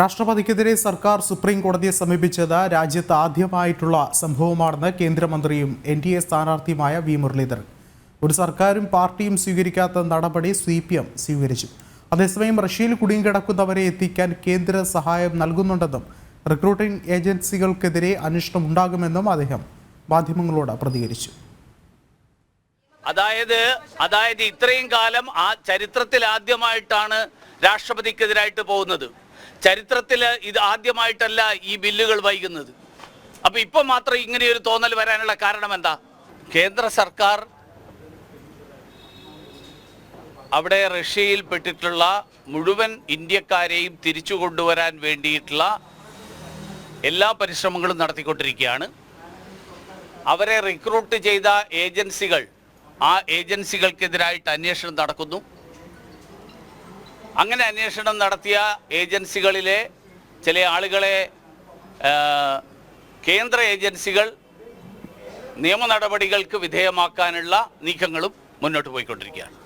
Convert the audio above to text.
രാഷ്ട്രപതിക്കെതിരെ സർക്കാർ സുപ്രീം കോടതിയെ സമീപിച്ചത് രാജ്യത്ത് ആദ്യമായിട്ടുള്ള സംഭവമാണെന്ന് കേന്ദ്രമന്ത്രിയും NDA സ്ഥാനാർത്ഥിയുമായ വി മുരളീധരൻ. ഒരു സർക്കാരും പാർട്ടിയും സ്വീകരിക്കാത്ത നടപടി CPM സ്വീകരിച്ചു. അതേസമയം റഷ്യയിൽ കുടുങ്ങിക്കിടക്കുന്നവരെ എത്തിക്കാൻ കേന്ദ്ര സഹായം നൽകുന്നുണ്ടെന്നും റിക്രൂട്ടിംഗ് ഏജൻസികൾക്കെതിരെ അന്വേഷണം ഉണ്ടാകുമെന്നും അദ്ദേഹം മാധ്യമങ്ങളോട് പ്രതികരിച്ചു. അതായത് ഇത്രയും കാലം ചരിത്രത്തിൽ ആദ്യമായിട്ടാണ് രാഷ്ട്രപതിക്കെതിരായിട്ട് പോകുന്നത്. ചരിത്രത്തിൽ ഇത് ആദ്യമായിട്ടല്ല ഈ ബില്ലുകൾ വൈകുന്നത്. അപ്പോൾ ഇപ്പം മാത്രം ഇങ്ങനെയൊരു തോന്നൽ വരാനുള്ള കാരണം എന്താ? കേന്ദ്ര സർക്കാർ അവിടെ റഷ്യയിൽ പെട്ടിട്ടുള്ള മുഴുവൻ ഇന്ത്യക്കാരെയും തിരിച്ചു കൊണ്ടുവരാൻ വേണ്ടിയിട്ടുള്ള എല്ലാ പരിശ്രമങ്ങളും നടത്തിക്കൊണ്ടിരിക്കുകയാണ്. അവരെ റിക്രൂട്ട് ചെയ്ത ഏജൻസികൾ, ആ ഏജൻസികൾക്കെതിരായിട്ട് അന്വേഷണം നടക്കുന്നു. അങ്ങനെ അന്വേഷണം നടത്തിയ ഏജൻസികളിലെ ചില ആളുകളെ കേന്ദ്ര ഏജൻസികൾ നിയമ നടപടികൾക്ക് വിധേയമാക്കാനുള്ള നീക്കങ്ങളും മുന്നോട്ട് പോയിക്കൊണ്ടിരിക്കുകയാണ്.